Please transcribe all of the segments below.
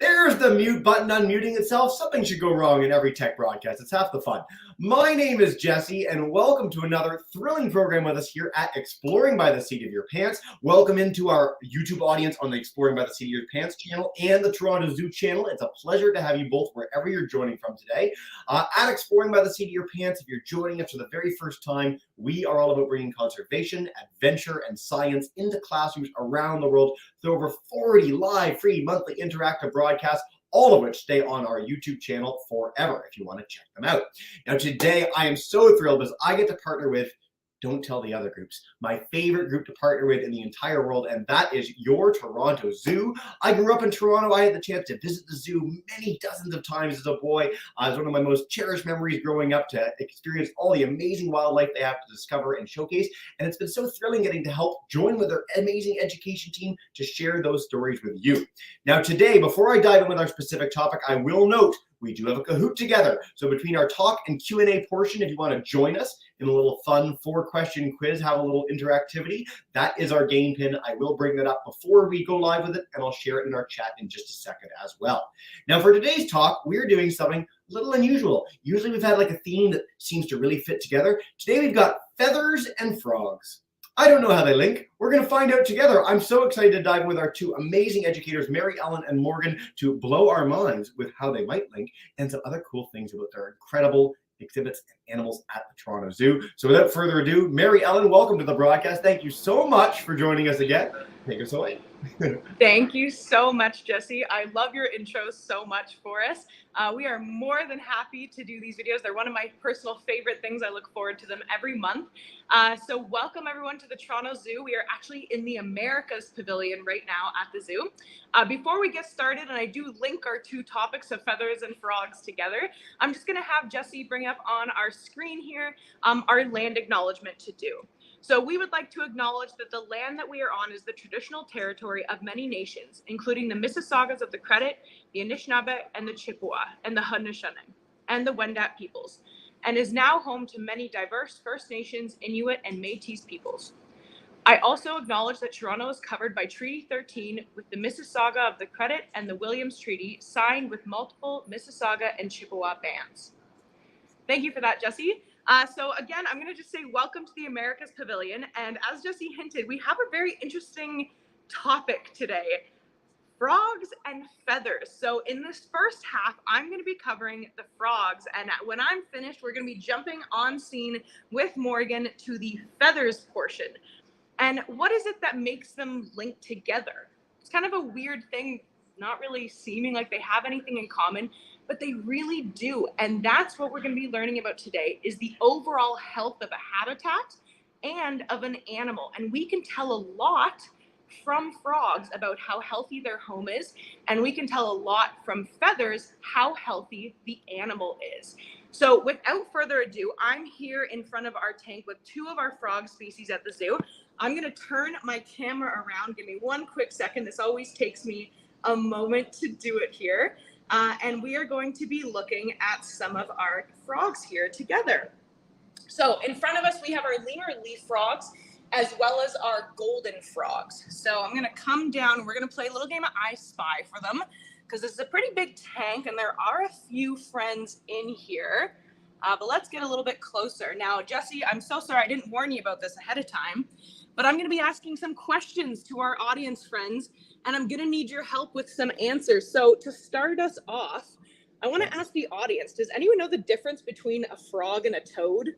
There's the mute button unmuting itself. Something should go wrong in every tech broadcast. It's half the fun. My name is Jesse, and welcome to another thrilling program with us here at Exploring by the Seat of Your Pants. Welcome into our YouTube audience on the Exploring by the Seat of Your Pants channel and the Toronto Zoo channel. It's a pleasure to have you both wherever you're joining from today. At Exploring by the Seat of Your Pants, if you're joining us for the very first time, we are all about bringing conservation, adventure, and science into classrooms around the world through over 40 live, free, monthly interactive broadcasts, all of which stay on our YouTube channel forever if you want to check them out. Now, today I am so thrilled because I get to partner with, don't tell the other groups, my favorite group to partner with in the entire world, and that is your Toronto Zoo. I grew up in Toronto. I had the chance to visit the zoo many dozens of times as a boy. It was one of my most cherished memories growing up to experience all the amazing wildlife they have to discover and showcase, and it's been so thrilling getting to help join with their amazing education team to share those stories with you. Now today, before I dive in with our specific topic, I will note we do have a Kahoot together. So between our talk and Q&A portion, if you want to join us in a little fun 4-question quiz, have a little interactivity, that is our game pin. I will bring that up before we go live with it, and I'll share it in our chat in just a second as well. Now for today's talk, we're doing something a little unusual. Usually we've had like a theme that seems to really fit together. Today we've got feathers and frogs. I don't know how they link. We're going to find out together. I'm so excited to dive in with our two amazing educators, Mary Ellen and Morgan, to blow our minds with how they might link and some other cool things about their incredible exhibits and animals at the Toronto Zoo. So without further ado, Mary Ellen, welcome to the broadcast. Thank you so much for joining us again. Take us away. Thank you so much, Jesse. I love your intros so much for us. We are more than happy to do these videos. They're one of my personal favorite things. I look forward to them every month. So welcome everyone to the Toronto Zoo. We are actually in the Americas Pavilion right now at the zoo. Before we get started, and I do link our two topics of feathers and frogs together, I'm just gonna have Jesse bring up on our screen here our land acknowledgement to do. So we would like to acknowledge that the land that we are on is the traditional territory of many nations, including the Mississaugas of the Credit, the Anishinaabe, and the Chippewa, and the Haudenosaunee, and the Wendat peoples, and is now home to many diverse First Nations, Inuit, and Métis peoples. I also acknowledge that Toronto is covered by Treaty 13 with the Mississauga of the Credit and the Williams Treaty, signed with multiple Mississauga and Chippewa bands. Thank you for that, Jesse. So again, I'm going to just say welcome to the Americas Pavilion. And as Jesse hinted, we have a very interesting topic today, frogs and feathers. So in this first half, I'm going to be covering the frogs. And when I'm finished, we're going to be jumping on scene with Morgan to the feathers portion. And what is it that makes them link together? It's kind of a weird thing, not really seeming like they have anything in common, but they really do. And that's what we're going to be learning about today, is the overall health of a habitat and of an animal. And we can tell a lot from frogs about how healthy their home is, and we can tell a lot from feathers how healthy the animal is. So without further ado, I'm here in front of our tank with two of our frog species at the zoo. I'm going to turn my camera around. Give me one quick second. This always takes me a moment to do it here. And we are going to be looking at some of our frogs here together. So in front of us, we have our lemur leaf frogs, as well as our golden frogs. So I'm gonna come down, we're gonna play a little game of I Spy for them, because this is a pretty big tank and there are a few friends in here. But let's get a little bit closer. Now, Jesse, I'm so sorry I didn't warn you about this ahead of time, but I'm gonna be asking some questions to our audience friends, and I'm gonna need your help with some answers. So to start us off, I wanna ask the audience, does anyone know the difference between a frog and a toad?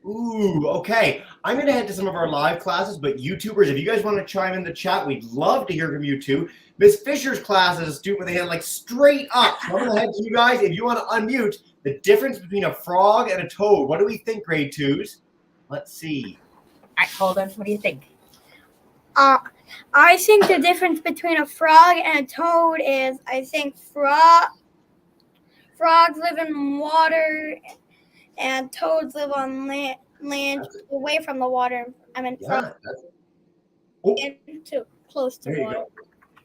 Ooh, okay. I'm going to head to some of our live classes, but YouTubers, if you guys want to chime in the chat, we'd love to hear from you too. Miss Fisher's class is a student with a hand like straight up. So I'm going to head to you guys. If you want to unmute, the difference between a frog and a toad. What do we think, grade twos? Let's see. All right, hold on. What do you think? I think the difference between a frog and a toad is I think frogs live in water and toads live on land away from the water. I mean, Yeah. too close to There you water. go.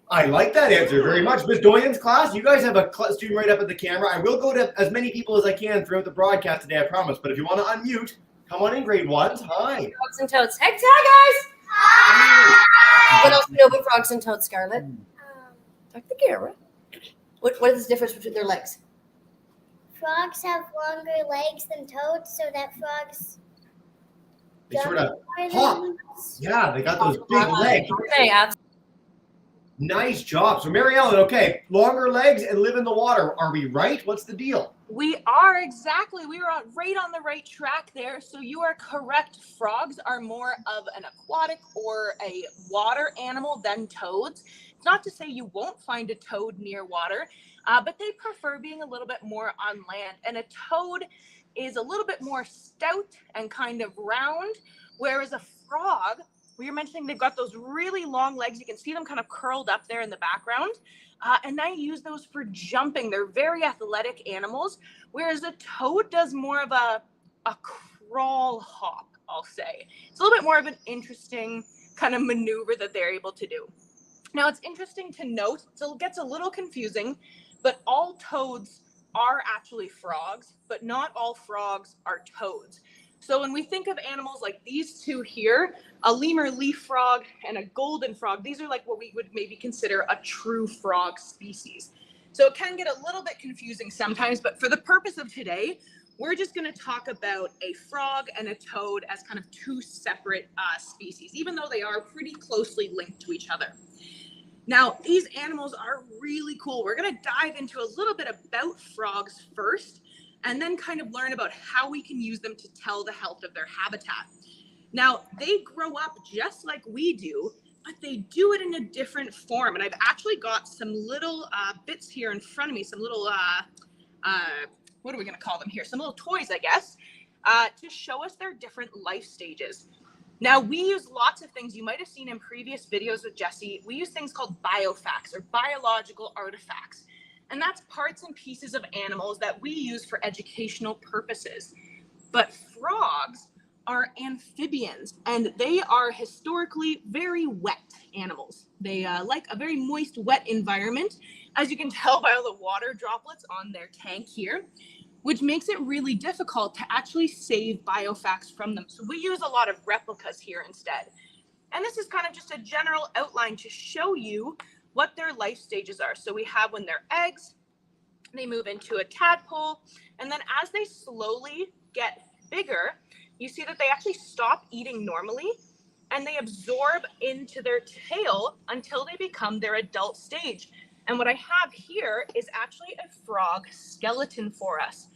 I like that answer very much. Ms. Doyen's class, you guys have a student right up at the camera. I will go to as many people as I can throughout the broadcast today, I promise. But if you want to unmute, come on in, grade ones. Hi. Frogs and toads. Hey, hi, guys. What else do you know about frogs and toads, Scarlett? Talk to the camera. What is the difference between their legs? Frogs have longer legs than toads, so that frogs They sort of are hop. Yeah, they got those big legs. Okay, Nice job. So, Mary Ellen, okay, longer legs and live in the water. Are we right? What's the deal? We are exactly. We were right on the right track there. So you are correct. Frogs are more of an aquatic or a water animal than toads. It's not to say you won't find a toad near water, but they prefer being a little bit more on land. And a toad is a little bit more stout and kind of round, whereas a frog, we were mentioning they've got those really long legs. You can see them kind of curled up there in the background. And they use those for jumping. They're very athletic animals, whereas a toad does more of a crawl hop, I'll say. It's a little bit more of an interesting kind of maneuver that they're able to do. Now, it's interesting to note, so it gets a little confusing, but all toads are actually frogs, but not all frogs are toads. So when we think of animals like these two here, a lemur leaf frog and a golden frog, these are like what we would maybe consider a true frog species. So it can get a little bit confusing sometimes, but for the purpose of today, we're just going to talk about a frog and a toad as kind of two separate species, even though they are pretty closely linked to each other. Now, these animals are really cool. We're going to dive into a little bit about frogs first, and then kind of learn about how we can use them to tell the health of their habitat. Now, they grow up just like we do, but they do it in a different form. And I've actually got some little bits here in front of me, some little, what are we gonna call them here? Some little toys, I guess, to show us their different life stages. Now, we use lots of things. You might have seen in previous videos with Jesse, we use things called biofacts or biological artifacts. And that's parts and pieces of animals that we use for educational purposes. But frogs are amphibians, and they are historically very wet animals. They like a very moist, wet environment, as you can tell by all the water droplets on their tank here, which makes it really difficult to actually save biofacts from them. So we use a lot of replicas here instead. And this is kind of just a general outline to show you what their life stages are. So we have when they're eggs, they move into a tadpole, and then as they slowly get bigger, you see that they actually stop eating normally and they absorb into their tail until they become their adult stage. And what I have here is actually a frog skeleton for us.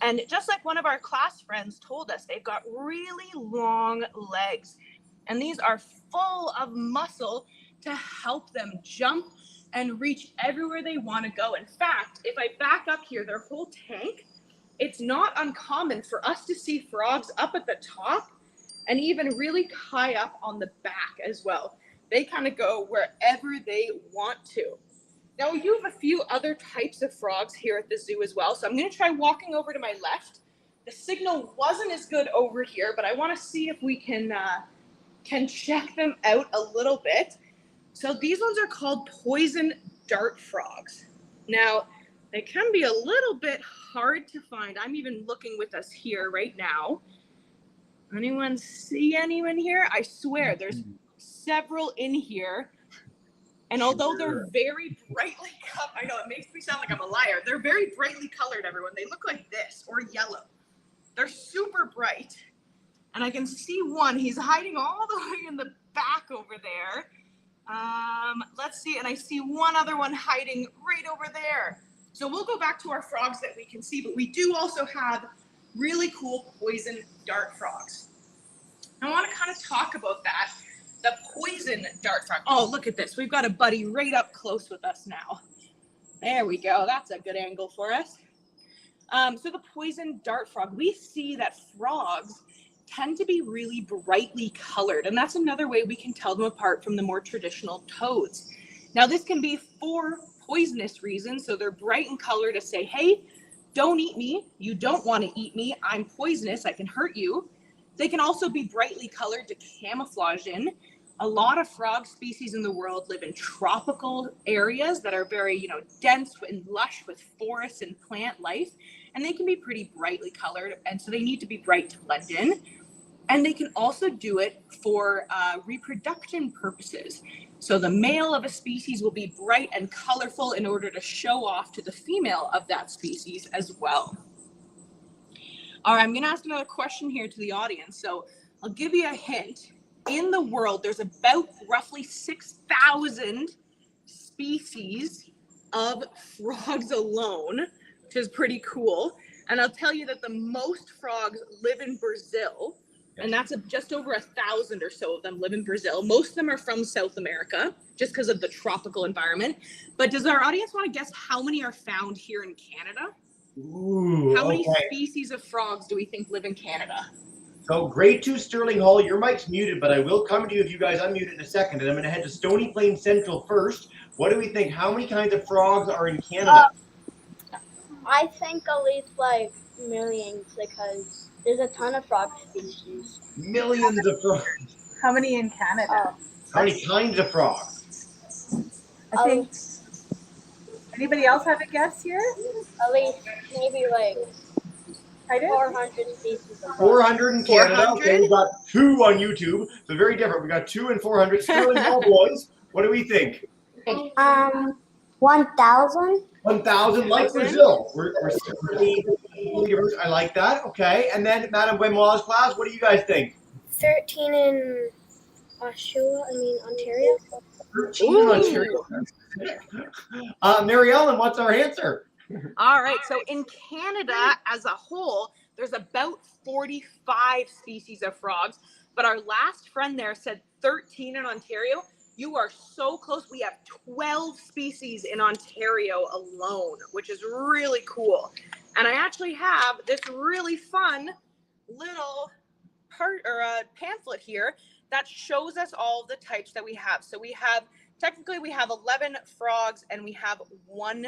And just like one of our class friends told us, they've got really long legs, and these are full of muscle to help them jump and reach everywhere they want to go. In fact, if I back up here, their whole tank, it's not uncommon for us to see frogs up at the top and even really high up on the back as well. They kind of go wherever they want to. Now, you have a few other types of frogs here at the zoo as well. So I'm going to try walking over to my left. The signal wasn't as good over here, but I want to see if we can check them out a little bit. So these ones are called poison dart frogs. Now, they can be a little bit hard to find. I'm even looking with us here right now. Anyone see anyone here? I swear there's several in here. And although they're very brightly colored, I know it makes me sound like I'm a liar. They're very brightly colored, everyone. They look like this or yellow. They're super bright. And I can see one. He's hiding all the way in the back over there. Let's see. And I see one other one hiding right over there. So we'll go back to our frogs that we can see, but we do also have really cool poison dart frogs. I want to kind of talk about that. The poison dart frog. Oh, look at this. We've got a buddy right up close with us now. There we go. That's a good angle for us. So the poison dart frog, we see that frogs tend to be really brightly colored. And that's another way we can tell them apart from the more traditional toads. Now, this can be for poisonous reasons. So they're bright in color to say, hey, don't eat me. You don't want to eat me. I'm poisonous. I can hurt you. They can also be brightly colored to camouflage in. A lot of frog species in the world live in tropical areas that are very, dense and lush with forests and plant life. And they can be pretty brightly colored. And so they need to be bright to blend in. And they can also do it for reproduction purposes. So the male of a species will be bright and colorful in order to show off to the female of that species as well. All right, I'm going to ask another question here to the audience. So I'll give you a hint. In the world, there's about roughly 6,000 species of frogs alone, which is pretty cool. And I'll tell you that the most frogs live in Brazil. And that's just over 1,000 or so of them live in Brazil. Most of them are from South America, just because of the tropical environment. But does our audience want to guess how many are found here in Canada? Ooh, How many okay. species of frogs do we think live in Canada? So grade 2 Sterling Hall, your mic's muted, but I will come to you if you guys unmute it in a second. And I'm going to head to Stony Plain Central first. What do we think? How many kinds of frogs are in Canada? I think at least like millions because there's a ton of frog species. Millions of frogs. How many in Canada? How many kinds of frogs? I think. Anybody else have a guess here? At least maybe like I did. 400 species of frogs. 400 in Canada. 400? Okay, we've got 2 on YouTube. So very different. We got 2 and 400. Sterling Hall boys, what do we think? 1,000. 1,000 like Brazil. We're certainly diverse. I like that. Okay. And then Madame Benoit's class, what do you guys think? 13 in Ontario. 13 in Ontario. Mary Ellen, what's our answer? All right, so in Canada as a whole, there's about 45 species of frogs, but our last friend there said 13 in Ontario. You are so close. We have 12 species in Ontario alone, which is really cool. And I actually have this really fun little pamphlet here that shows us all the types that we have. So we have 11 frogs and we have 1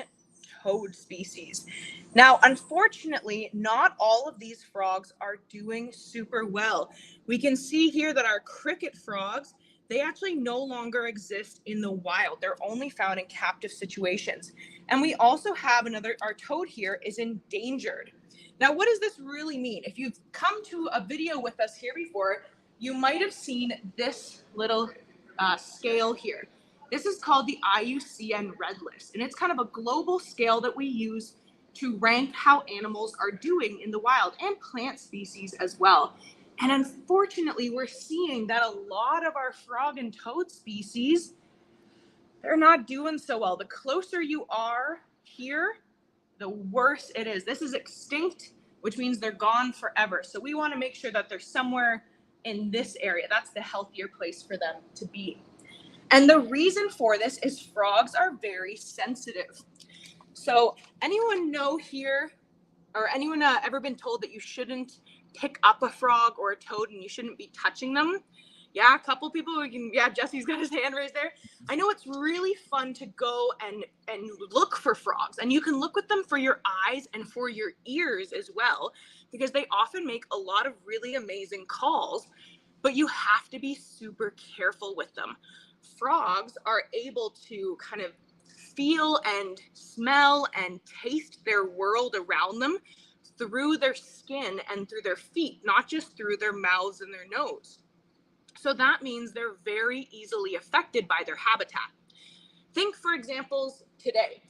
toad species. Now, unfortunately, not all of these frogs are doing super well. We can see here that our cricket frogs, they actually no longer exist in the wild. They're only found in captive situations. And we also have our toad here is endangered. Now, what does this really mean? If you've come to a video with us here before, you might have seen this little scale here. This is called the IUCN Red List, and it's kind of a global scale that we use to rank how animals are doing in the wild and plant species as well. And unfortunately, we're seeing that a lot of our frog and toad species, they're not doing so well. The closer you are here, the worse it is. This is extinct, which means they're gone forever. So we want to make sure that they're somewhere in this area. That's the healthier place for them to be. And the reason for this is frogs are very sensitive. So anyone know here, or anyone ever been told that you shouldn't pick up a frog or a toad and you shouldn't be touching them? Yeah, a couple people. Jesse's got his hand raised there. I know it's really fun to go and look for frogs, and you can look with them for your eyes and for your ears as well, because they often make a lot of really amazing calls, but you have to be super careful with them. Frogs are able to kind of feel and smell and taste their world around them through their skin and through their feet, not just through their mouths and their nose. So that means they're very easily affected by their habitat. Think, for examples, today.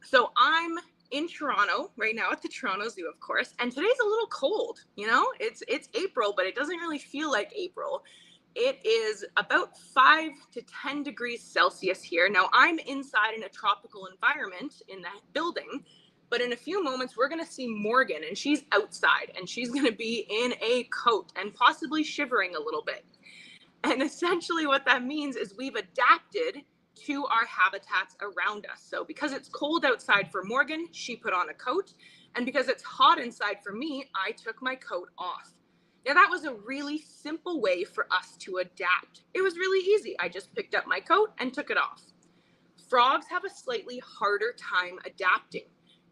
So I'm in Toronto right now at the Toronto Zoo, of course, and today's a little cold. It's April, but it doesn't really feel like April. It is about 5 to 10 degrees Celsius here. Now, I'm inside in a tropical environment in that building, but in a few moments, we're going to see Morgan, and she's outside, and she's going to be in a coat and possibly shivering a little bit. And essentially what that means is we've adapted to our habitats around us. So because it's cold outside for Morgan, she put on a coat. And because it's hot inside for me, I took my coat off. Now, that was a really simple way for us to adapt. It was really easy. I just picked up my coat and took it off. Frogs have a slightly harder time adapting.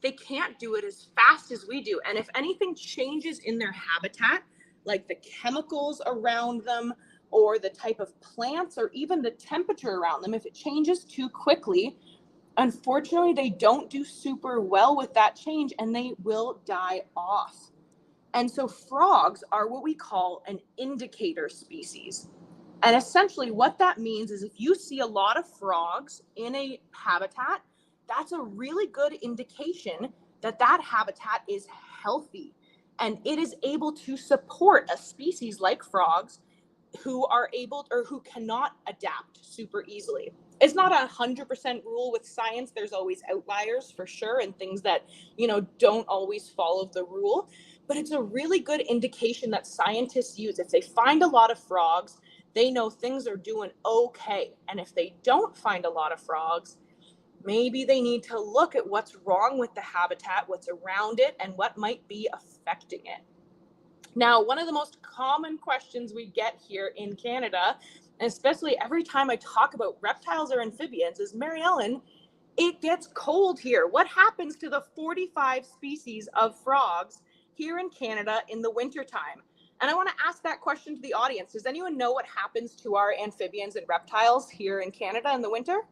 They can't do it as fast as we do. And if anything changes in their habitat, like the chemicals around them or the type of plants or even the temperature around them, if it changes too quickly, unfortunately, they don't do super well with that change and they will die off. And so frogs are what we call an indicator species. And essentially what that means is if you see a lot of frogs in a habitat, that's a really good indication that that habitat is healthy and it is able to support a species like frogs who are able or who cannot adapt super easily. It's not a 100% rule with science. There's always outliers for sure and things that, don't always follow the rule. But it's a really good indication that scientists use. If they find a lot of frogs, they know things are doing okay. And if they don't find a lot of frogs, maybe they need to look at what's wrong with the habitat, what's around it, and what might be affecting it. Now, one of the most common questions we get here in Canada, and especially every time I talk about reptiles or amphibians, is, Mary Ellen, it gets cold here. What happens to the 45 species of frogs here in Canada in the wintertime? And I want to ask that question to the audience. Does anyone know what happens to our amphibians and reptiles here in Canada in the winter?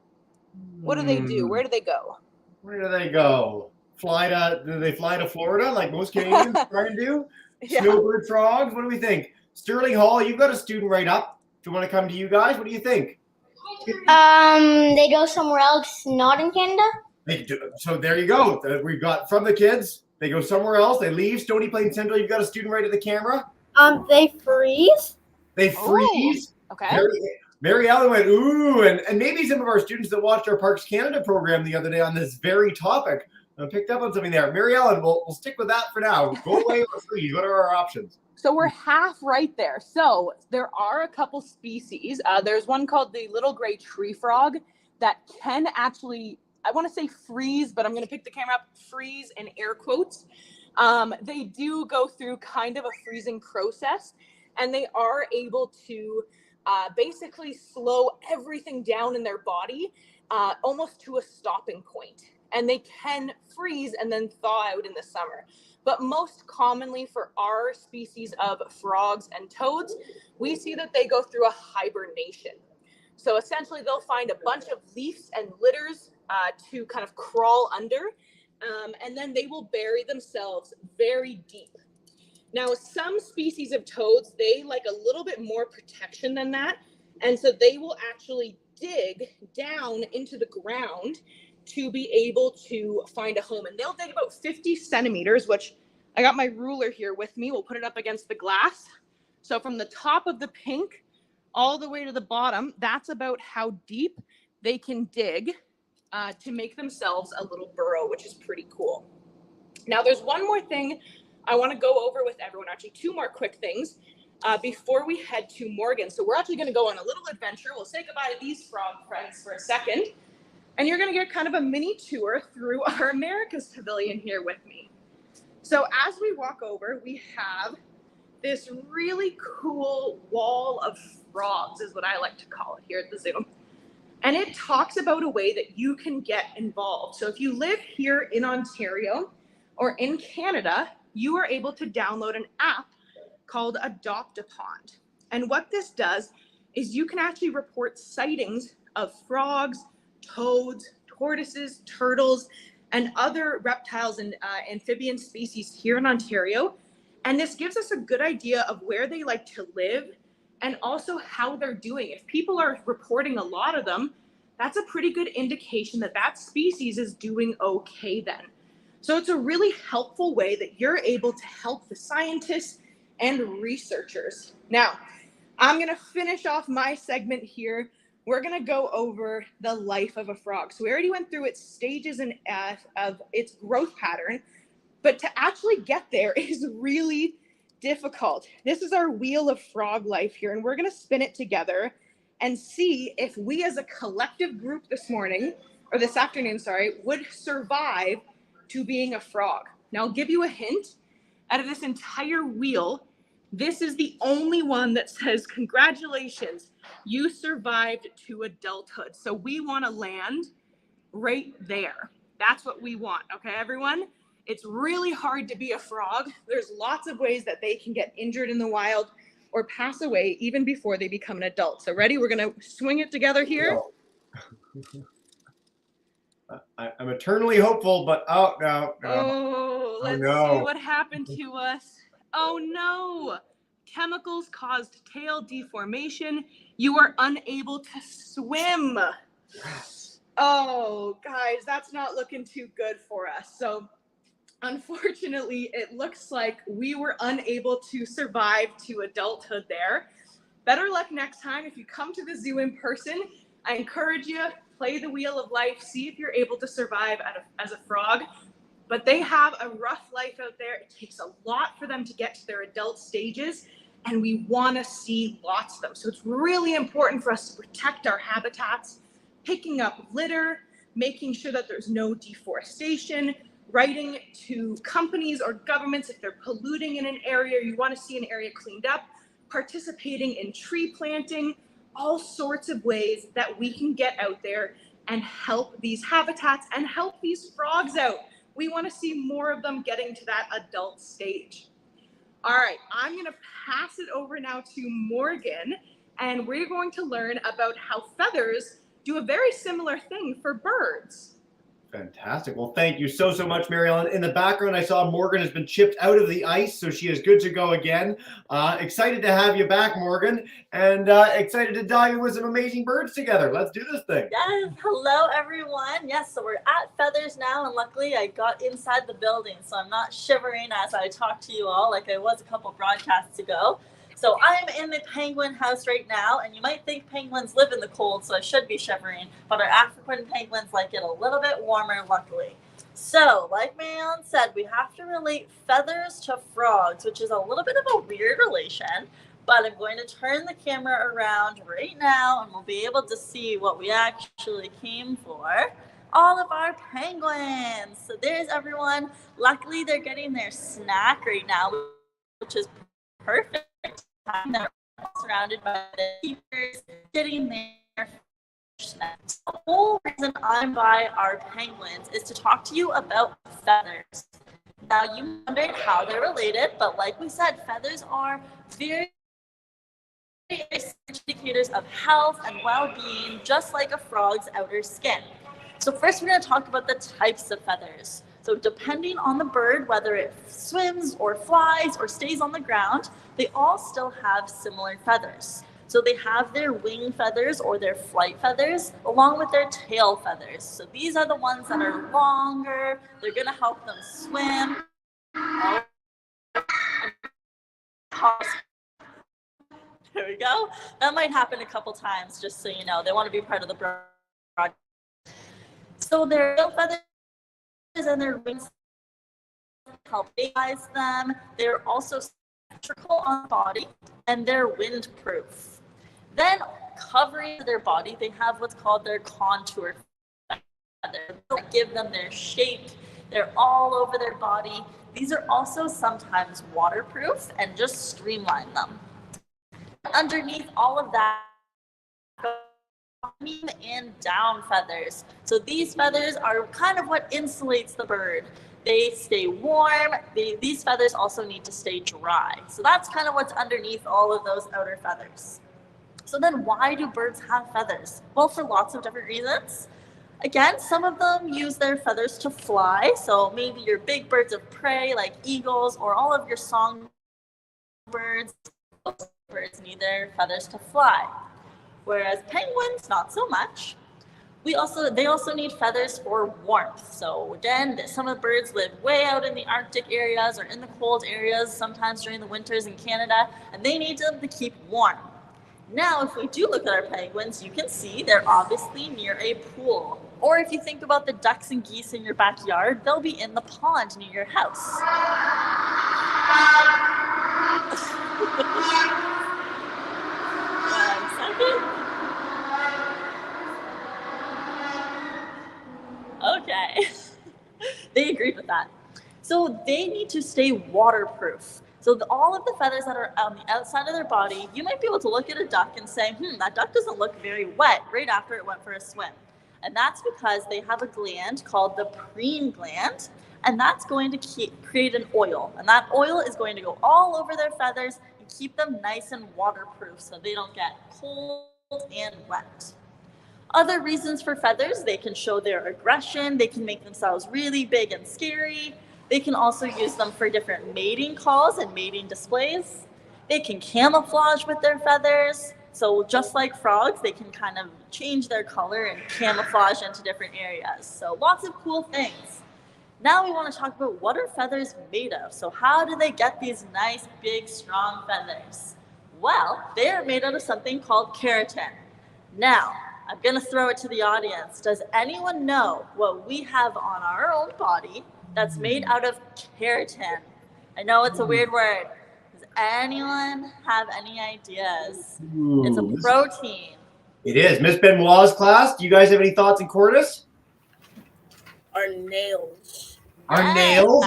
What do they do? Where do they go? Where do they go? Do they fly to Florida like most Canadians try and do? Yeah. Snowbird frogs? What do we think? Sterling Hall, you've got a student right up. Do you want to come to you guys? What do you think? They go somewhere else, not in Canada. They do. So there you go. We've got from the kids. They go somewhere else. They leave Stony Plain Central. You've got a student right at the camera. They freeze. They freeze. Okay. Mary Ellen went, ooh, and maybe some of our students that watched our Parks Canada program the other day on this very topic picked up on something there. Mary Ellen, we'll stick with that for now. Go away or freeze. What are our options? So we're half right there. So there are a couple species. There's one called the little gray tree frog that can actually, I want to say freeze, but I'm going to pick the camera up, freeze in air quotes. They do go through kind of a freezing process, and they are able to basically slow everything down in their body almost to a stopping point. And they can freeze and then thaw out in the summer. But most commonly for our species of frogs and toads, we see that they go through a hibernation. So essentially they'll find a bunch of leaves and litters to kind of crawl under, and then they will bury themselves very deep. Now, some species of toads, they like a little bit more protection than that. And so they will actually dig down into the ground to be able to find a home. And they'll dig about 50 centimeters, which I got my ruler here with me. We'll put it up against the glass. So from the top of the pink all the way to the bottom, that's about how deep they can dig to make themselves a little burrow, which is pretty cool. Now, there's one more thing I want to go over with everyone, actually two more quick things before we head to Morgan. So we're actually going to go on a little adventure. We'll say goodbye to these frog friends for a second. And you're going to get kind of a mini tour through our America's Pavilion here with me. So as we walk over, we have this really cool wall of frogs, is what I like to call it here at the zoo. And it talks about a way that you can get involved. So if you live here in Ontario or in Canada, you are able to download an app called Adopt a Pond. And what this does is you can actually report sightings of frogs, toads, tortoises, turtles, and other reptiles and amphibian species here in Ontario. And this gives us a good idea of where they like to live and also how they're doing. If people are reporting a lot of them, that's a pretty good indication that that species is doing okay then. So it's a really helpful way that you're able to help the scientists and researchers. Now, I'm gonna finish off my segment here. We're gonna go over the life of a frog. So we already went through its stages and of its growth pattern, but to actually get there is really difficult. This is our wheel of frog life here, and we're gonna spin it together and see if we as a collective group this afternoon, would survive to being a frog. Now I'll give you a hint. Out of this entire wheel, This is the only one that says, congratulations, you survived to adulthood. So we want to land right there. That's what we want, okay, everyone? It's really hard to be a frog. There's lots of ways that they can get injured in the wild or pass away even before they become an adult. So ready? We're going to swing it together here. I'm eternally hopeful, but no. Oh, let's no. see what happened to us. Oh no, chemicals caused tail deformation. You are unable to swim. Oh, guys, that's not looking too good for us. So unfortunately, it looks like we were unable to survive to adulthood there. Better luck next time. If you come to the zoo in person, I encourage you, play the wheel of life, see if you're able to survive as a frog. But they have a rough life out there. It takes a lot for them to get to their adult stages, and we want to see lots of them. So it's really important for us to protect our habitats, picking up litter, making sure that there's no deforestation, writing to companies or governments if they're polluting in an area, you want to see an area cleaned up, participating in tree planting, all sorts of ways that we can get out there and help these habitats and help these frogs out. We want to see more of them getting to that adult stage. All right, I'm going to pass it over now to Morgan, and we're going to learn about how feathers do a very similar thing for birds. Fantastic. Well, thank you so much, Mary Ellen. In the background, I saw Morgan has been chipped out of the ice, so she is good to go again. Excited to have you back, Morgan, and excited to dive in with some amazing birds together. Let's do this thing. Yes, hello everyone. Yes, so we're at Feathers now, and luckily I got inside the building, so I'm not shivering as I talk to you all like I was a couple broadcasts ago. So I'm in the penguin house right now, and you might think penguins live in the cold, so I should be shivering, but our African penguins like it a little bit warmer, luckily. So, like Marianne said, we have to relate feathers to frogs, which is a little bit of a weird relation, but I'm going to turn the camera around right now, and we'll be able to see what we actually came for. All of our penguins. So there's everyone. Luckily, they're getting their snack right now, which is perfect. They're surrounded by the keepers, getting their snacks. The whole reason I'm by our penguins is to talk to you about feathers. Now, you wondered how they're related, but like we said, feathers are very indicators of health and well-being, just like a frog's outer skin. So first, we're going to talk about the types of feathers. So depending on the bird, whether it swims or flies or stays on the ground, they all still have similar feathers. So they have their wing feathers or their flight feathers along with their tail feathers. So these are the ones that are longer. They're going to help them swim. There we go. That might happen a couple times, just so you know. They want to be part of the broad. So their tail feathers and their wings help stabilize them. They're also symmetrical on the body, and they're windproof. Then covering their body, they have what's called their contour feathers that give them their shape. They're all over their body. These are also sometimes waterproof and just streamline them. Underneath all of that, and down feathers. So these feathers are kind of what insulates the bird. They stay warm. These feathers also need to stay dry. So that's kind of what's underneath all of those outer feathers. So then why do birds have feathers? Well, for lots of different reasons. Again, some of them use their feathers to fly. So maybe your big birds of prey like eagles or all of your songbirds, birds need their feathers to fly. Whereas penguins, not so much. They also need feathers for warmth. So again, some of the birds live way out in the Arctic areas or in the cold areas, sometimes during the winters in Canada, and they need them to keep warm. Now, if we do look at our penguins, you can see they're obviously near a pool. Or if you think about the ducks and geese in your backyard, they'll be in the pond near your house. One second. Okay, they agreed with that. So they need to stay waterproof. So all of the feathers that are on the outside of their body, you might be able to look at a duck and say, that duck doesn't look very wet right after it went for a swim. And that's because they have a gland called the preen gland, and that's going to create an oil. And that oil is going to go all over their feathers and keep them nice and waterproof so they don't get cold and wet. Other reasons for feathers, they can show their aggression, they can make themselves really big and scary. They can also use them for different mating calls and mating displays. They can camouflage with their feathers. So just like frogs, they can kind of change their color and camouflage into different areas. So lots of cool things. Now we want to talk about what are feathers made of? So how do they get these nice, big, strong feathers? Well, they are made out of something called keratin. Now, I'm going to throw it to the audience. Does anyone know what we have on our own body that's made out of keratin? I know it's a weird word. Does anyone have any ideas? It's a protein. It is. Miss Benoit's class, do you guys have any thoughts in Cordis? Our nails. Our nails?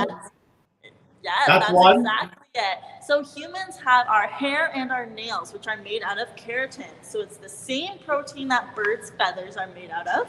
That's one. Exactly it. So humans have our hair and our nails, which are made out of keratin. So it's the same protein that birds' feathers are made out of.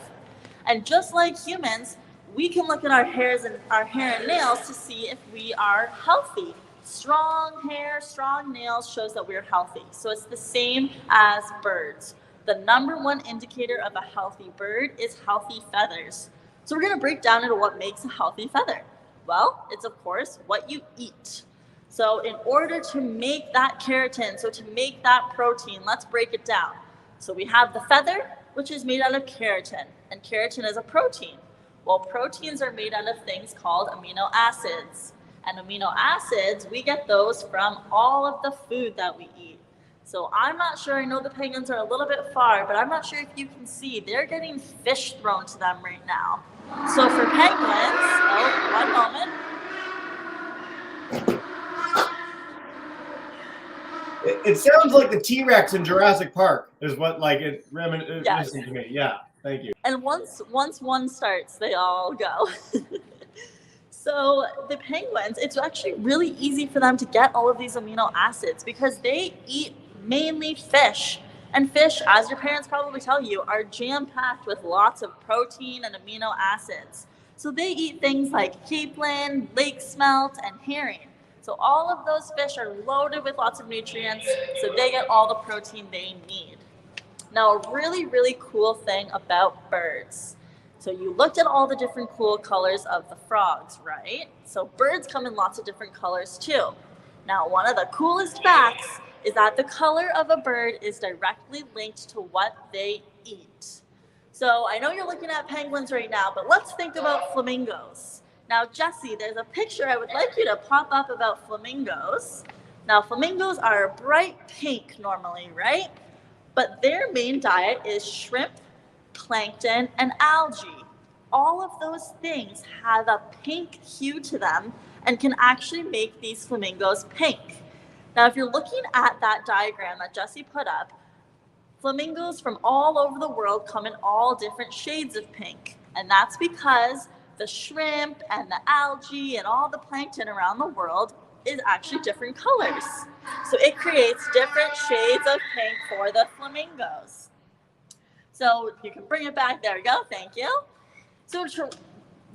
And just like humans, we can look at our hair and nails to see if we are healthy. Strong hair, strong nails shows that we're healthy. So it's the same as birds. The number one indicator of a healthy bird is healthy feathers. So we're going to break down into what makes a healthy feather. Well, it's of course what you eat. So in order to make that keratin, so to make that protein, let's break it down. So we have the feather, which is made out of keratin, and keratin is a protein. Well, proteins are made out of things called amino acids. And amino acids, we get those from all of the food that we eat. So I'm not sure, I know the penguins are a little bit far, but I'm not sure if you can see, they're getting fish thrown to them right now. So for penguins, one moment. It sounds like the T-Rex in Jurassic Park is what it Yes. to me. Yeah, thank you. And once one starts, they all go. So the penguins, it's actually really easy for them to get all of these amino acids because they eat mainly fish. And fish, as your parents probably tell you, are jam-packed with lots of protein and amino acids. So they eat things like capelin, lake smelt, and herring. So all of those fish are loaded with lots of nutrients, so they get all the protein they need. Now, a really, really cool thing about birds. So you looked at all the different cool colors of the frogs, right? So birds come in lots of different colors too. Now, one of the coolest facts is that the color of a bird is directly linked to what they eat. So I know you're looking at penguins right now, but let's think about flamingos. Now, Jesse, there's a picture I would like you to pop up about flamingos. Now, flamingos are bright pink normally, right? But their main diet is shrimp, plankton, and algae. All of those things have a pink hue to them and can actually make these flamingos pink. Now, if you're looking at that diagram that Jesse put up, flamingos from all over the world come in all different shades of pink. And that's because the shrimp and the algae and all the plankton around the world is actually different colors. So it creates different shades of pink for the flamingos. So you can bring it back. There we go. Thank you. So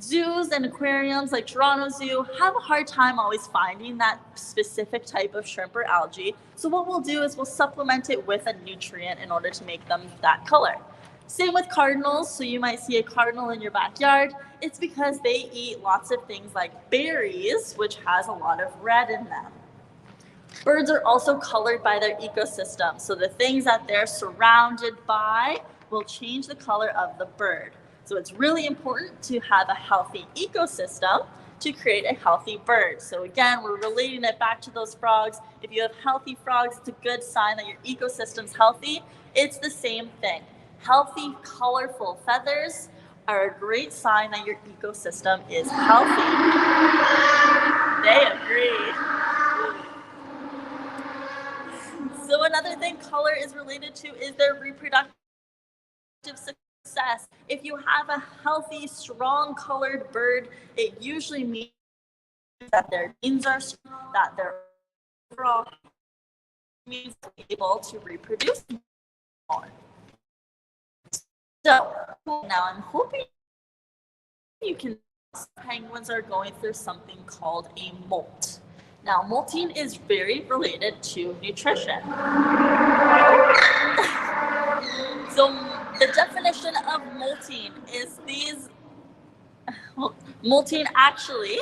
zoos and aquariums like Toronto Zoo have a hard time always finding that specific type of shrimp or algae. So what we'll do is we'll supplement it with a nutrient in order to make them that color. Same with cardinals. So you might see a cardinal in your backyard. It's because they eat lots of things like berries, which has a lot of red in them. Birds are also colored by their ecosystem. So the things that they're surrounded by will change the color of the bird. So it's really important to have a healthy ecosystem to create a healthy bird. So again, we're relating it back to those frogs. If you have healthy frogs, it's a good sign that your ecosystem's healthy. It's the same thing. Healthy, colorful feathers are a great sign that your ecosystem is healthy. They agree. So another thing color is related to is their reproductive success. If you have a healthy, strong colored bird, it usually means that their genes are strong, that they're overall means they're able to reproduce more. So now I'm hoping you can. Penguins are going through something called a molt. Now, molting is very related to nutrition. So the definition of molting is molting actually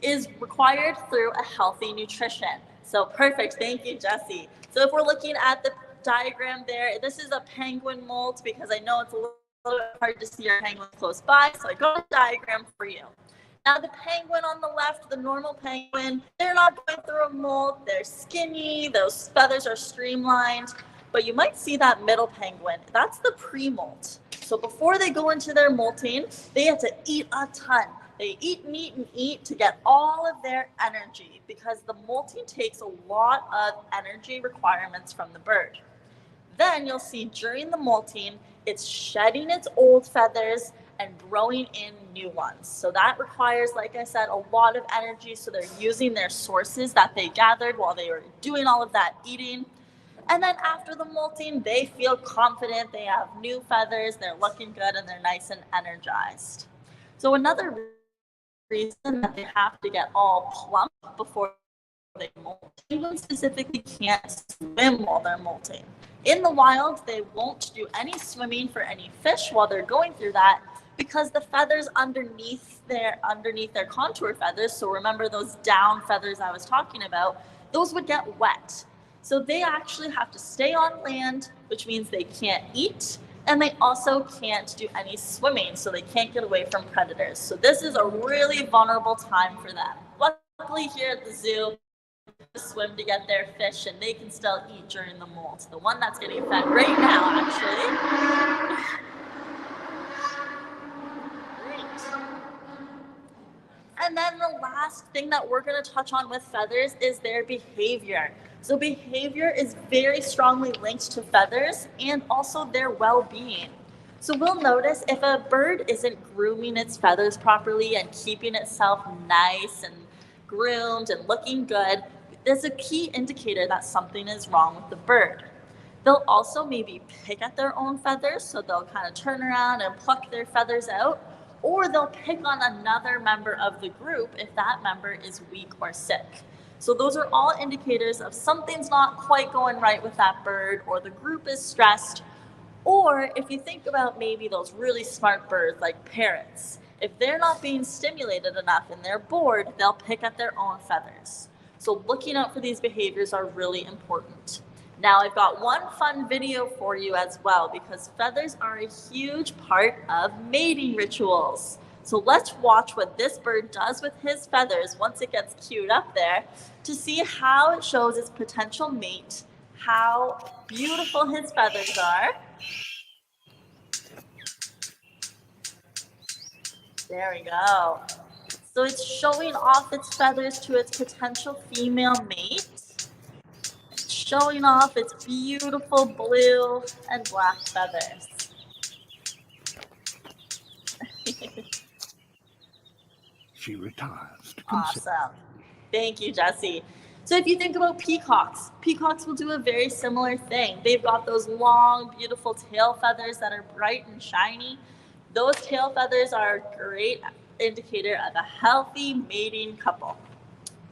is required through a healthy nutrition. So perfect, thank you, Jesse. So if we're looking at the diagram there, this is a penguin molt because I know it's a little bit hard to see our penguin close by, so I got a diagram for you. Now the penguin on the left, the normal penguin, they're not going through a molt, they're skinny, those feathers are streamlined, but you might see that middle penguin, that's the pre-molt. So before they go into their molting, they have to eat a ton. They eat and eat and eat to get all of their energy because the molting takes a lot of energy requirements from the bird. Then you'll see during the molting, it's shedding its old feathers and growing in new ones. So that requires, like I said, a lot of energy. So they're using their sources that they gathered while they were doing all of that eating. And then after the molting, they feel confident, they have new feathers, they're looking good, and they're nice and energized. So another reason that they have to get all plump before they molt, penguins specifically can't swim while they're molting. In the wild, they won't do any swimming for any fish while they're going through that because the feathers underneath their contour feathers, so remember those down feathers I was talking about, those would get wet. So they actually have to stay on land, which means they can't eat, and they also can't do any swimming, so they can't get away from predators. So this is a really vulnerable time for them. Luckily here at the zoo, they swim to get their fish, and they can still eat during the molt. The one that's getting fed right now, actually. And then the last thing that we're going to touch on with feathers is their behavior. So behavior is very strongly linked to feathers and also their well-being. So we'll notice if a bird isn't grooming its feathers properly and keeping itself nice and groomed and looking good, there's a key indicator that something is wrong with the bird. They'll also maybe pick at their own feathers, so they'll kind of turn around and pluck their feathers out, or they'll pick on another member of the group if that member is weak or sick. So those are all indicators of something's not quite going right with that bird, or the group is stressed. Or if you think about maybe those really smart birds like parrots, if they're not being stimulated enough and they're bored, they'll pick at their own feathers. So looking out for these behaviors are really important. Now I've got one fun video for you as well because feathers are a huge part of mating rituals. So let's watch what this bird does with his feathers once it gets queued up there to see how it shows its potential mate, how beautiful his feathers are. There we go. So it's showing off its feathers to its potential female mate, showing off its beautiful blue and black feathers. She retires to consider. Awesome. Thank you, Jesse. So if you think about peacocks, peacocks will do a very similar thing. They've got those long, beautiful tail feathers that are bright and shiny. Those tail feathers are a great indicator of a healthy mating couple.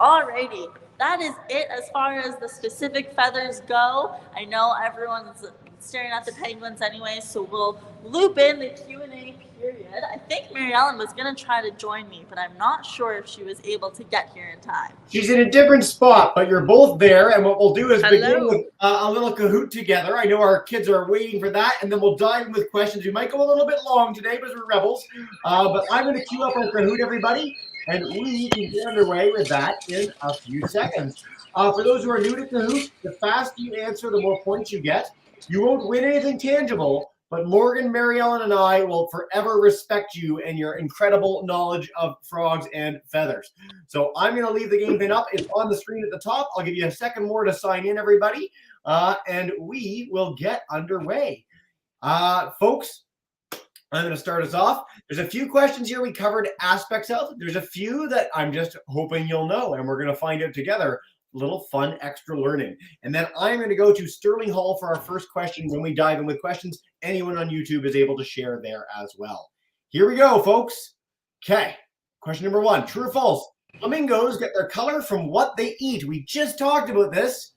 Alrighty, that is it as far as the specific feathers go. I know everyone's staring at the penguins anyway, so we'll loop in the Q&A period. I think Mary Ellen was going to try to join me, but I'm not sure if she was able to get here in time. She's in a different spot, but you're both there, and what we'll do is begin with a little Kahoot together. I know our kids are waiting for that, and then we'll dive in with questions. We might go a little bit long today because we're rebels, but I'm going to queue up our Kahoot, everybody, and we can get underway with that in a few seconds. For those who are new to Kahoot, the faster you answer, the more points you get. You won't win anything tangible, but Morgan, Mary Ellen, and I will forever respect you and your incredible knowledge of frogs and feathers. So I'm going to leave the game pin up. It's on the screen at the top. I'll give you a second more to sign in, everybody, and we will get underway. Folks, I'm going to start us off. There's a few questions here we covered aspects of. There's a few that I'm just hoping you'll know, and we're going to find out together. little fun extra learning. And then I'm going to go to Sterling Hall for our first question. When we dive in with questions, anyone on YouTube is able to share there as well. Here we go, folks. Okay, question number 1, true or false? Flamingos get their color from what they eat. We just talked about this.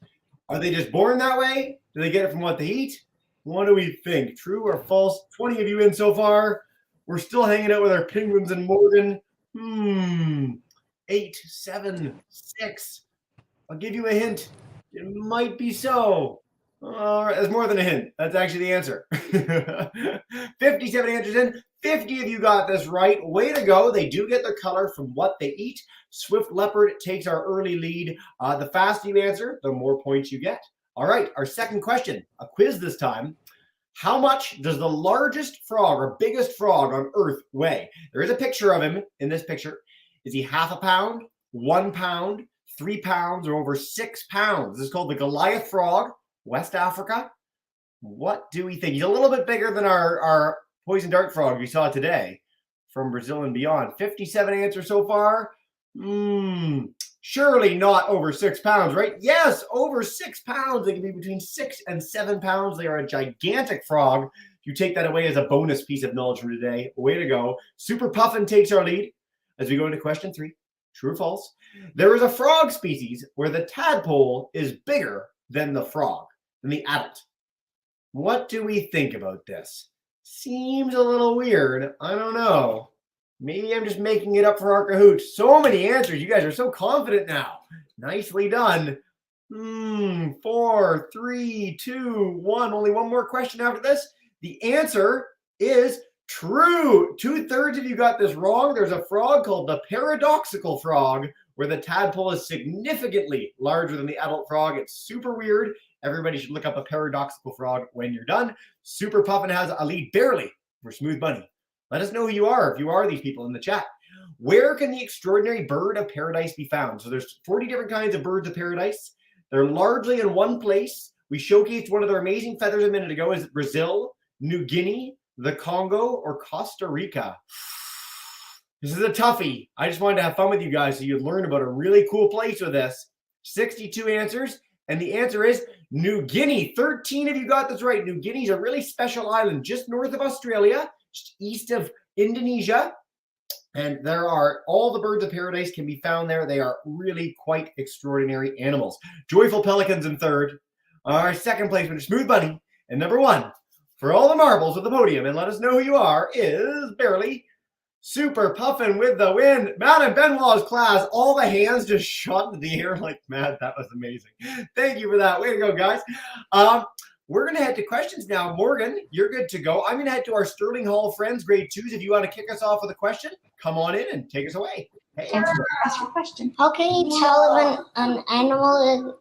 Are they just born that way? Do they get it from what they eat? What do we think? True or false? 20 of you in so far. We're still hanging out with our penguins and Morgan. 8, 7, 6. I'll give you a hint. It might be so. All right, that's more than a hint. That's actually the answer. 57 answers in. 50 of you got this right. Way to go. They do get their color from what they eat. Swift leopard takes our early lead. The faster you answer, the more points you get. All right, our second question, a quiz this time. How much does the largest frog or biggest frog on Earth weigh? There is a picture of him in this picture. Is he half a pound, 1 pound, 3 pounds, or over 6 pounds? This is called the Goliath frog, West Africa. What do we think? He's a little bit bigger than our poison dart frog we saw today from Brazil and beyond. 57 answers so far. Surely not over 6 pounds, right? Yes, over 6 pounds. They can be between 6 and 7 pounds. They are a gigantic frog. You take that away as a bonus piece of knowledge from today. Way to go. Super Puffin takes our lead as we go into question 3. True or false? There is a frog species where the tadpole is bigger than the frog, than the adult. What do we think about this? Seems a little weird. I don't know. Maybe I'm just making it up for our Kahoot. So many answers. You guys are so confident now. Nicely done. 4, 3, 2, 1. Only one more question after this. The answer is true. 2/3 of you got this wrong. There's a frog called the paradoxical frog where the tadpole is significantly larger than the adult frog. It's super weird. Everybody should look up a paradoxical frog when you're done. Super Puffin has a lead barely for Smooth Bunny. Let us know who you are if you are these people in the chat. Where can the extraordinary bird of paradise be found? So there's 40 different kinds of birds of paradise. They're largely in one place. We showcased one of their amazing feathers a minute ago. Is it Brazil, New Guinea, the Congo, or Costa Rica? This is a toughie. I just wanted to have fun with you guys so you'd learn about a really cool place with this. 62 answers, and the answer is New Guinea. 13 of you got this right. New Guinea is a really special island just north of Australia, just east of Indonesia. And there are all the birds of paradise can be found there. They are really quite extraordinary animals. Joyful Pelicans in third. Our second place winner, Smooth Bunny. And number 1, for all the marbles at the podium, and let us know who you are, is barely Super Puffin with the win. Madam Benoit's class, all the hands just shot into the air like mad. That was amazing. Thank you for that. Way to go, guys. We're going to head to questions now. Morgan, you're good to go. I'm going to head to our Sterling Hall friends, grade 2s. If you want to kick us off with a question, come on in and take us away. Hey, Ask your question. How can you tell if an animal is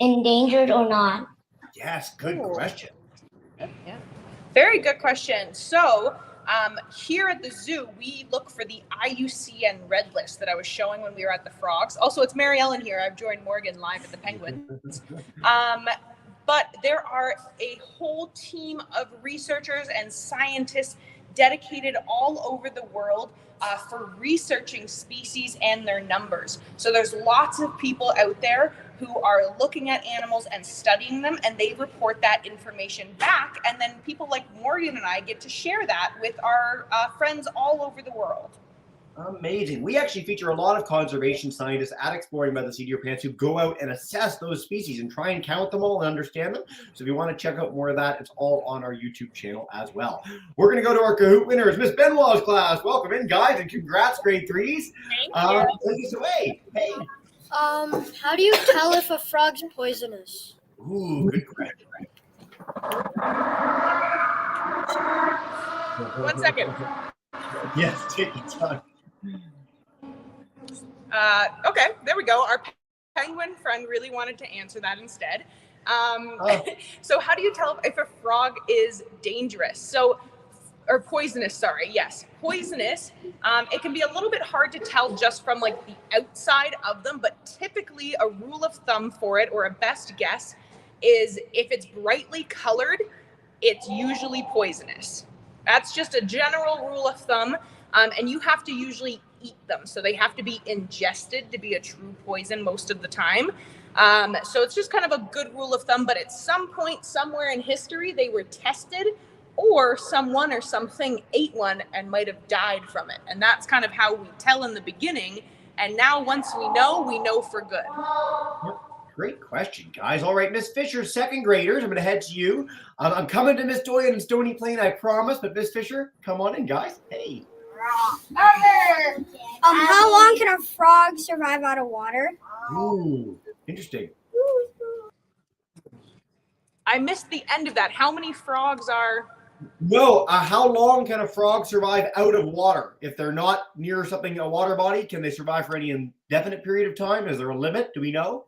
endangered or not? Yes, good question. Yeah. Very good question. So here at the zoo, we look for the IUCN red list that I was showing when we were at the frogs. Also, it's Mary Ellen here. I've joined Morgan live at the penguins. But there are a whole team of researchers and scientists dedicated all over the world for researching species and their numbers. So there's lots of people out there who are looking at animals and studying them, and they report that information back. And then people like Morgan and I get to share that with our friends all over the world. Amazing. We actually feature a lot of conservation scientists at Exploring by the Seat of Your Pants who go out and assess those species and try and count them all and understand them. So if you want to check out more of that, it's all on our YouTube channel as well. We're going to go to our Kahoot winners. Miss Benoit's class. Welcome in, guys, and congrats, grade 3s. Thank you. Take us away. Hey. How do you tell if a frog's poisonous? Ooh, good question. 1 second. Yes, take your time. Okay, there we go. Our penguin friend really wanted to answer that instead. So how do you tell if a frog is dangerous? Or poisonous, sorry. Yes, poisonous. It can be a little bit hard to tell just from like the outside of them, but typically a rule of thumb for it, or a best guess, is if it's brightly colored, it's usually poisonous. That's just a general rule of thumb. And you have to usually eat them. So they have to be ingested to be a true poison most of the time. So it's just kind of a good rule of thumb, but at some point somewhere in history, they were tested, or someone or something ate one and might have died from it. And that's kind of how we tell in the beginning. And now once we know for good. Great question, guys. All right, Miss Fisher, second graders, I'm going to head to you. I'm coming to Miss Doyen and Stony Plain, I promise. But Miss Fisher, come on in, guys. Hey. How long can a frog survive out of water? Ooh, interesting. I missed the end of that. How many frogs are... No, how long can a frog survive out of water? If they're not near something, a water body, can they survive for any indefinite period of time? Is there a limit? Do we know?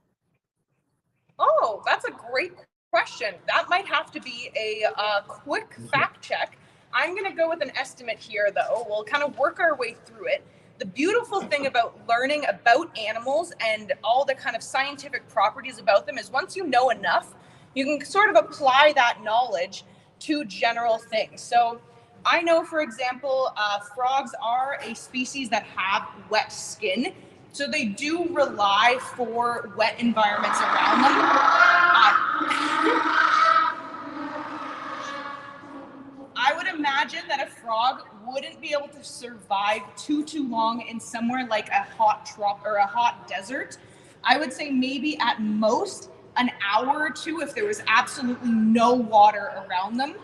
Oh, that's a great question. That might have to be a quick fact check. I'm going to go with an estimate here, though. We'll kind of work our way through it. The beautiful thing about learning about animals and all the kind of scientific properties about them is once you know enough, you can sort of apply that knowledge to general things. So I know, for example, frogs are a species that have wet skin. So they do rely for wet environments around them. I would imagine that a frog wouldn't be able to survive too long in somewhere like a hot or a hot desert. I would say maybe at most an hour or two if there was absolutely no water around them.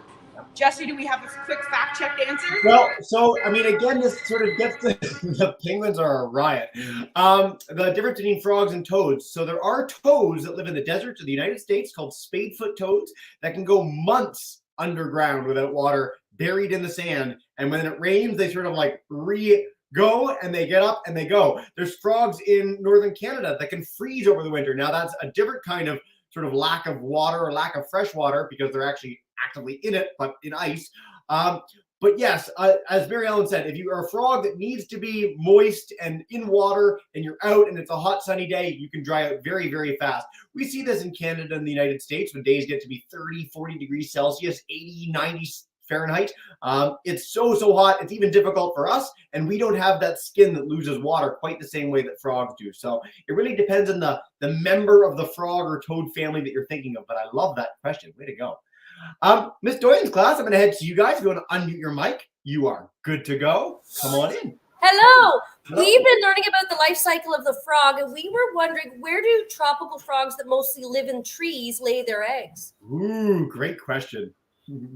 Jesse, do we have a quick fact check answer? Well, so, I mean, again, this sort of gets the penguins are a riot. The difference between frogs and toads. So there are toads that live in the deserts of the United States called spadefoot toads that can go months underground without water, buried in the sand. And when it rains, they sort of like go and they get up and they go. There's frogs in northern Canada that can freeze over the winter. Now that's a different kind of sort of lack of water or lack of fresh water because they're actually actively in it, but in ice. But yes, as Mary Ellen said, if you are a frog that needs to be moist and in water and you're out and it's a hot sunny day, you can dry out very, very fast. We see this in Canada and the United States when days get to be 30, 40 degrees Celsius, 80, 90 Fahrenheit. It's so hot, it's even difficult for us, and we don't have that skin that loses water quite the same way that frogs do. So it really depends on the member of the frog or toad family that you're thinking of, but I love that question. Way to go. Miss Doyen's class, I'm going to head to you guys. If you want to unmute your mic, you are good to go. Come on in. Hello. We've been learning about the life cycle of the frog, and we were wondering, where do tropical frogs that mostly live in trees lay their eggs? Ooh, great question. Okay,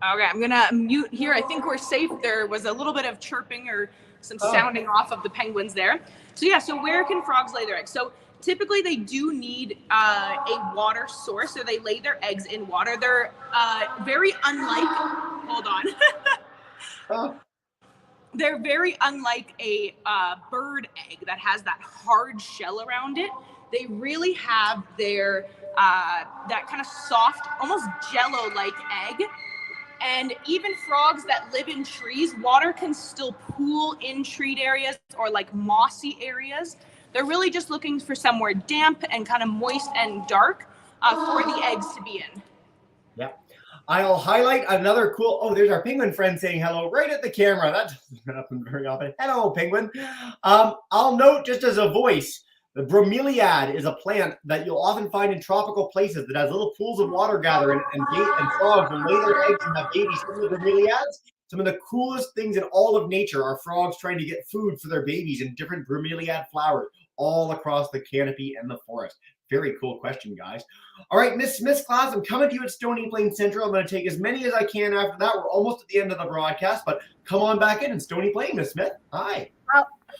I'm going to mute here. I think we're safe. There was a little bit of chirping or some sounding off of the penguins there. So yeah, so where can frogs lay their eggs? So typically they do need a water source, so they lay their eggs in water. They're very unlike, hold on. They're very unlike a bird egg that has that hard shell around it. They really have their, that kind of soft, almost jello-like egg. And even frogs that live in trees, water can still pool in treed areas or like mossy areas. They're really just looking for somewhere damp and kind of moist and dark for the eggs to be in. Yep. I'll highlight another cool, oh, there's our penguin friend saying hello right at the camera. That doesn't happen very often. Hello, penguin. I'll note just as a voice, the bromeliad is a plant that you'll often find in tropical places that has little pools of water gather and frogs will lay their eggs and have babies. Some of the bromeliads, some of the coolest things in all of nature are frogs trying to get food for their babies in different bromeliad flowers all across the canopy and the forest. Very cool question, guys. All right, Miss Smith's class, I'm coming to you at Stony Plain Central. I'm going to take as many as I can after that. We're almost at the end of the broadcast, but come on back in Stony Plain, Miss Smith. Hi.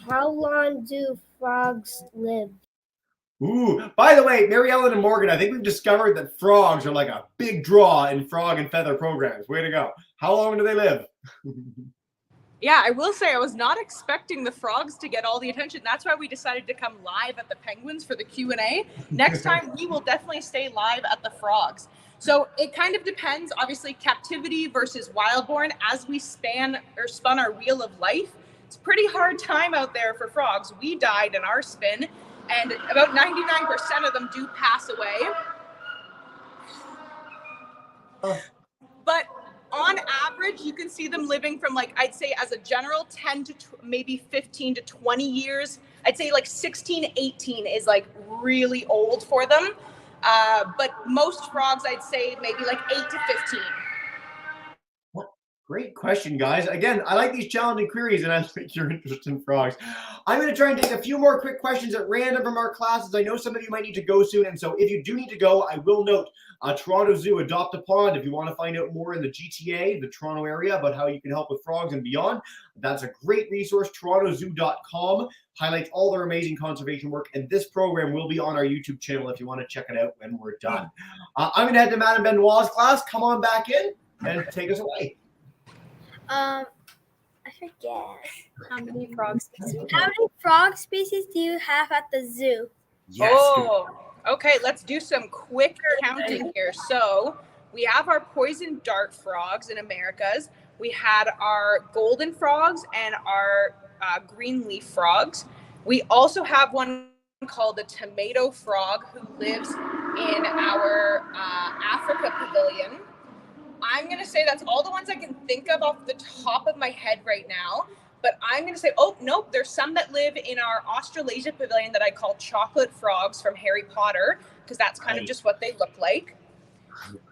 How long do frogs live? Ooh, by the way, Mary Ellen and Morgan, I think we've discovered that frogs are like a big draw in frog and feather programs. Way to go. How long do they live? Yeah, I will say I was not expecting the frogs to get all the attention. That's why we decided to come live at the penguins for the Q&A. Next time, we will definitely stay live at the frogs. So it kind of depends, obviously, captivity versus wildborn. As we spun our wheel of life, it's a pretty hard time out there for frogs. We died in our spin, and about 99% of them do pass away. But on average, you can see them living from like, I'd say as a general 10 to maybe 15 to 20 years. I'd say like 16, 18 is like really old for them. But most frogs, I'd say maybe like 8 to 15. Great question, guys. Again, I like these challenging queries, and I think you're interested in frogs. I'm going to try and take a few more quick questions at random from our classes. I know some of you might need to go soon, and so if you do need to go, I will note Toronto Zoo, Adopt a Pond. If you want to find out more in the GTA, the Toronto area, about how you can help with frogs and beyond, that's a great resource. TorontoZoo.com highlights all their amazing conservation work, and this program will be on our YouTube channel if you want to check it out when we're done. I'm going to head to Madame Benoit's class. Come on back in and take us away. I forget. How many frog species? How many frog species do you have at the zoo? Yes. Oh, okay. Let's do some quick counting here. So we have our poison dart frogs in Americas. We had our golden frogs and our green leaf frogs. We also have one called the tomato frog who lives in our Africa pavilion. I'm going to say that's all the ones I can think of off the top of my head right now. But I'm going to say, oh, nope, there's some that live in our Australasia pavilion that I call chocolate frogs from Harry Potter, because that's kind of just what they look like.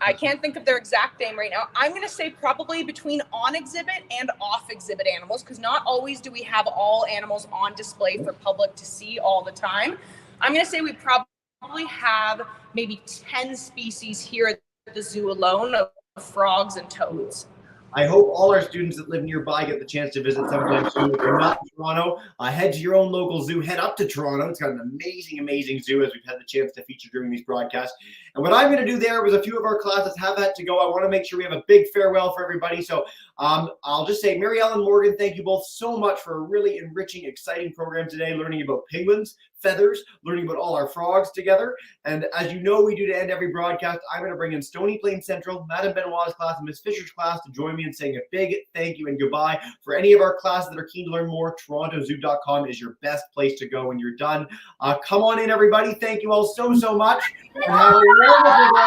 I can't think of their exact name right now. I'm going to say probably between on exhibit and off exhibit animals, because not always do we have all animals on display for public to see all the time. I'm going to say we probably have maybe 10 species here at the zoo alone of frogs and toads. I hope all our students that live nearby get the chance to visit sometime soon. If you're not in Toronto, head to your own local zoo. Head up to Toronto. It's got an amazing, amazing zoo, as we've had the chance to feature during these broadcasts. And what I'm going to do there was a few of our classes have had to go. I want to make sure we have a big farewell for everybody. So I'll just say, Mary Ellen, Morgan, thank you both so much for a really enriching, exciting program today, learning about penguins, feathers, learning about all our frogs together. And as you know we do to end every broadcast, I'm going to bring in Stony Plain Central, Madame Benoit's class, and Miss Fisher's class to join me in saying a big thank you and goodbye. For any of our classes that are keen to learn more, TorontoZoo.com is your best place to go when you're done. Come on in, everybody. Thank you all so much. And have a wonderful